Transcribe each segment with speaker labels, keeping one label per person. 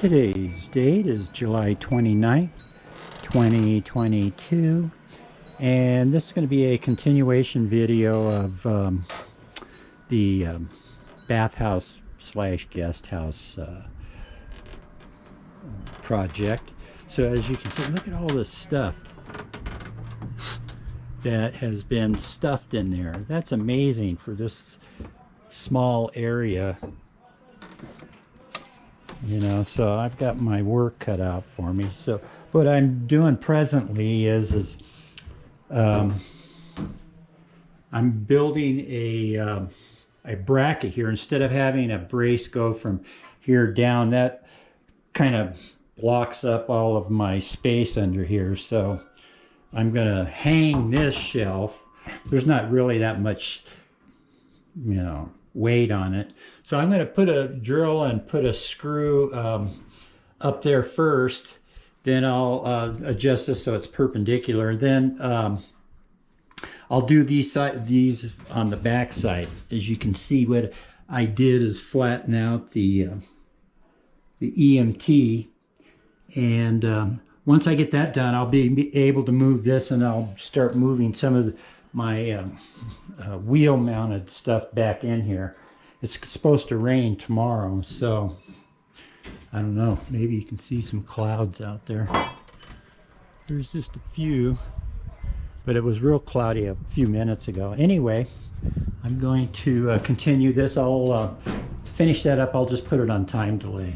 Speaker 1: Today's date is July 29th, 2022, and this is going to be a continuation video of the bathhouse slash guest house project. So as you can see, look at all this stuff that has been stuffed in there. That's amazing for this small area. You know, so I've got my work cut out for me. So what I'm doing presently is I'm building a bracket here. Instead of having a brace go from here down, that kind of blocks up all of my space under here. So I'm gonna hang this shelf. There's not really that much, you know, weight on it. So I'm going to put a drill and put a screw up there first. Then I'll adjust this so it's perpendicular. Then I'll do these on the back side. As you can see, what I did is flatten out the EMT. And once I get that done, I'll be able to move this, and I'll start moving some of my wheel mounted stuff back in here. It's supposed to rain tomorrow, so I don't know, maybe you can see some clouds out there. There's just a few, but it was real cloudy a few minutes ago. Anyway, I'm going to continue this. I'll finish that up. I'll just put it on time delay.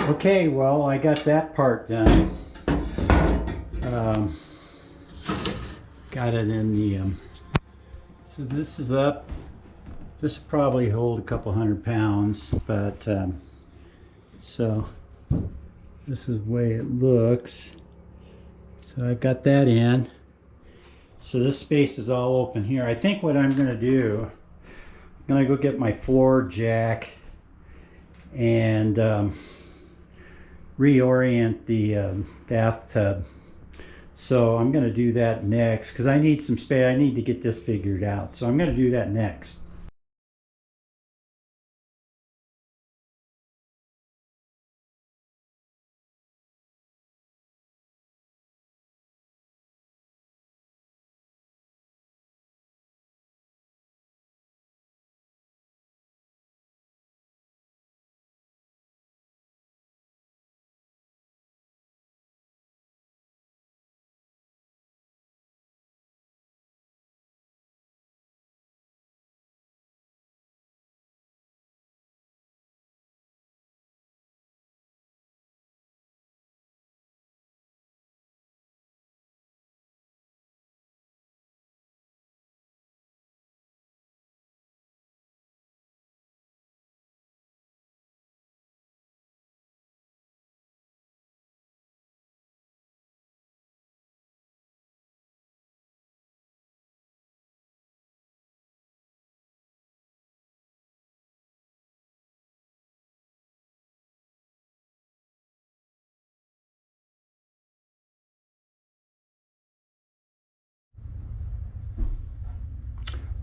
Speaker 1: Okay, well, I got that part done. Got it in the, so this is up. This will probably hold a couple 100 pounds, but, so this is the way it looks. So I've got that in. So this space is all open here. I think what I'm gonna do, I'm gonna go get my floor jack and, reorient the bathtub. So I'm going to do that next because I need some space. I need to get this figured out. So I'm going to do that next.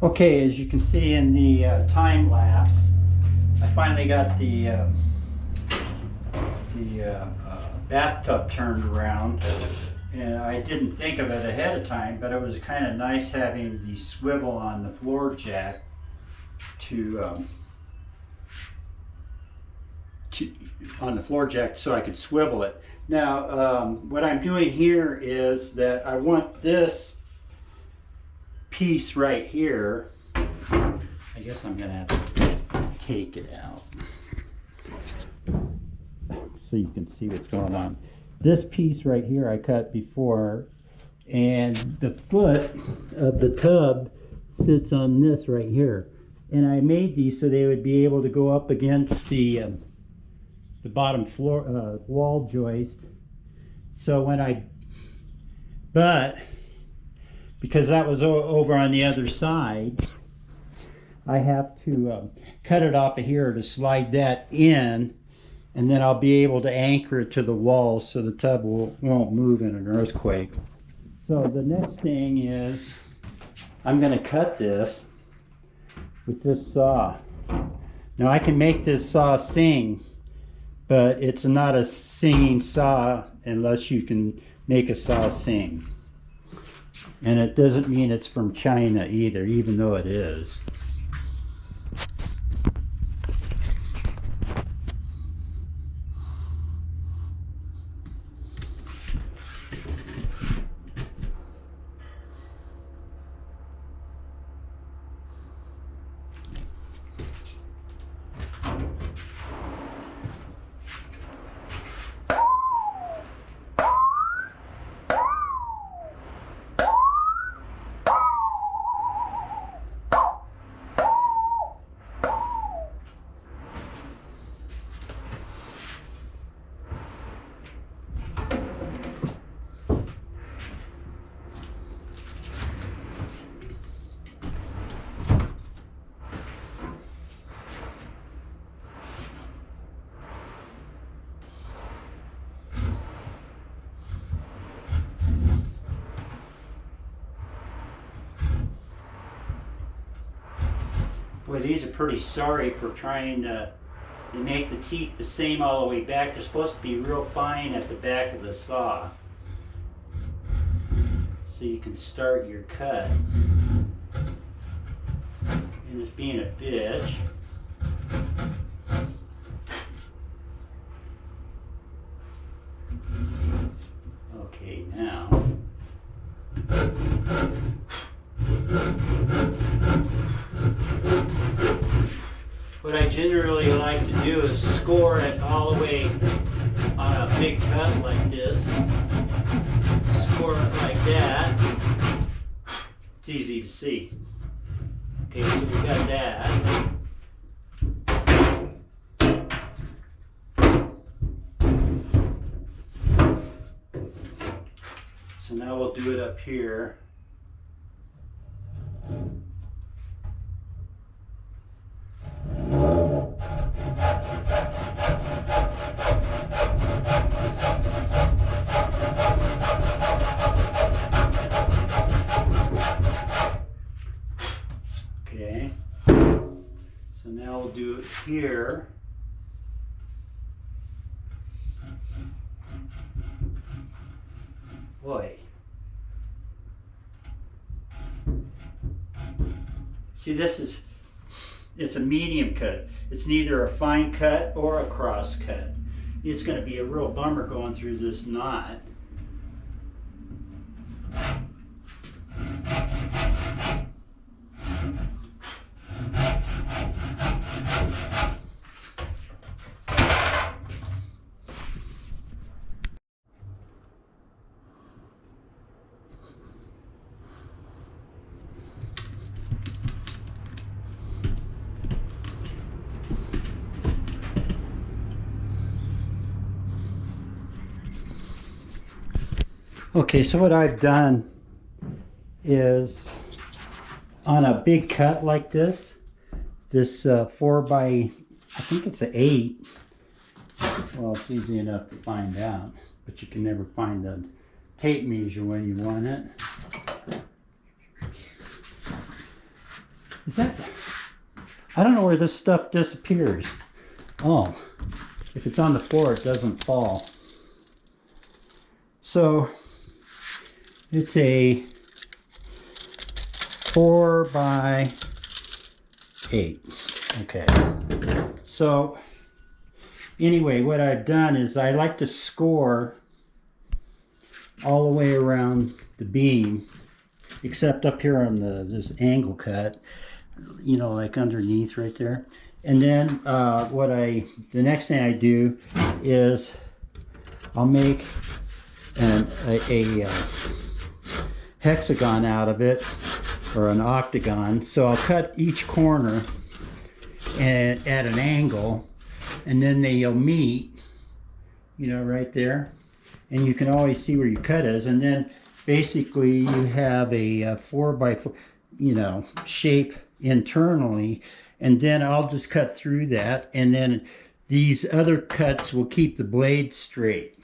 Speaker 1: Okay, as you can see in the time lapse, I finally got the bathtub turned around, and I didn't think of it ahead of time, but it was kind of nice having the swivel on the floor jack to on the floor jack so I could swivel it. Now, what I'm doing here is that I want this piece right here. I guess I'm gonna have to take it out so you can see what's going on. This piece right here I cut before, and the foot of the tub sits on this right here. And I made these so they would be able to go up against the bottom floor wall joist. So when but because that was over on the other side, I have to cut it off of here to slide that in, and then I'll be able to anchor it to the wall so the tub won't move in an earthquake. So the next thing is I'm going to cut this with this saw. Now I can make this saw sing, but it's not a singing saw unless you can make a saw sing. And it doesn't mean it's from China either, even though it is. Boy, these are pretty sorry for trying to make the teeth the same all the way back. They're supposed to be real fine at the back of the saw, so you can start your cut. And it's being a bitch. Okay, now. What I generally like to do is score it all the way on a big cut like this. Score it like that. It's easy to see. Okay, so we got that. So now we'll do it up here. Okay, so now we'll do it here. Boy. See, it's a medium cut. It's neither a fine cut or a cross cut. It's going to be a real bummer going through this knot. Okay, so what I've done is on a big cut like this 4 by, I think it's an 8. Well, it's easy enough to find out, but you can never find the tape measure when you want it. Is that, I don't know where this stuff disappears. Oh, if it's on the floor, it doesn't fall. So it's a 4 by 8. Okay. So anyway, what I've done is I like to score all the way around the beam, except up here on this angle cut, you know, like underneath right there. And then the next thing I do is I'll make a hexagon out of it, or an octagon. So I'll cut each corner at an angle, and then they'll meet, you know, right there. And you can always see where your cut is. And then basically you have a 4x4, you know, shape internally. And then I'll just cut through that. And then these other cuts will keep the blade straight.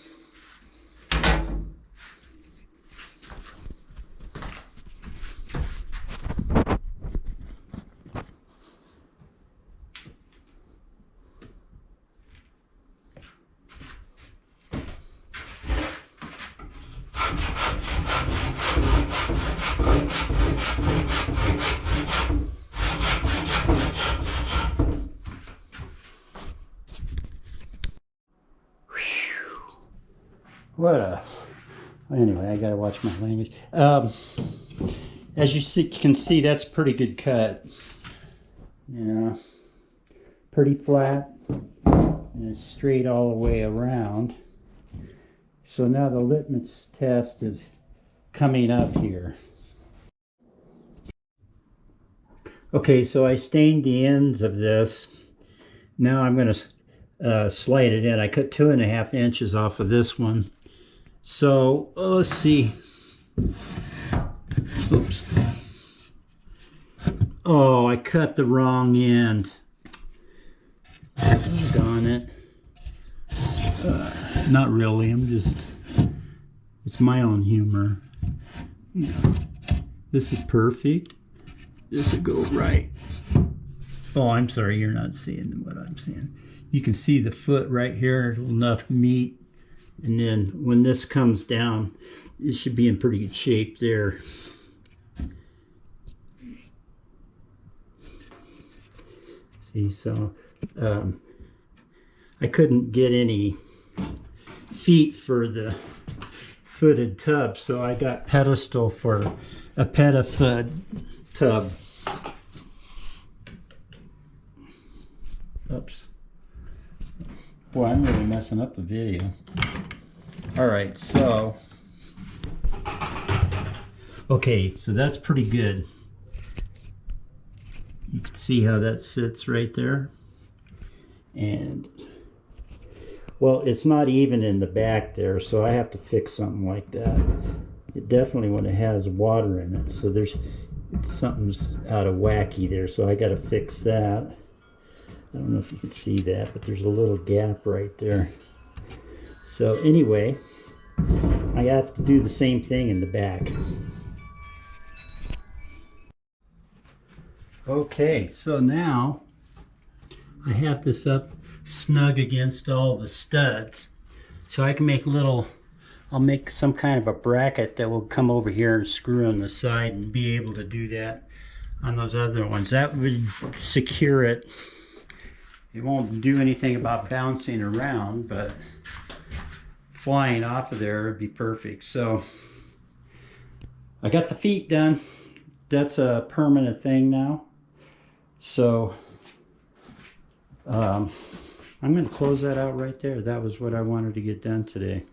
Speaker 1: Anyway, I gotta watch my language. As you can see, that's a pretty good cut. Yeah, pretty flat, and it's straight all the way around. So now the litmus test is coming up here. Okay, so I stained the ends of this. Now I'm going to slide it in. I cut 2.5 inches off of this one. So let's see. Oops. Oh, I cut the wrong end. Darn it. Not really. It's my own humor. This is perfect. This will go right. Oh, I'm sorry, you're not seeing what I'm seeing. You can see the foot right here, enough meat. And then when this comes down, it should be in pretty good shape there. See, so I couldn't get any feet for the footed tub, so I got pedestal for a petafoot tub. Oops. Boy, I'm really messing up the video. Alright, so okay, so that's pretty good. You can see how that sits right there. And well, it's not even in the back there, so I have to fix something like that. It definitely, when it has water in it, so something's out of wacky there, so I got to fix that. I don't know if you can see that, but there's a little gap right there. So anyway, I have to do the same thing in the back. Okay, so now I have this up snug against all the studs. So I can make I'll make some kind of a bracket that will come over here and screw on the side, and be able to do that on those other ones. That would secure it. It won't do anything about bouncing around, but flying off of there would be perfect. So I got the feet done. That's a permanent thing now. So I'm going to close that out right there. That was what I wanted to get done today.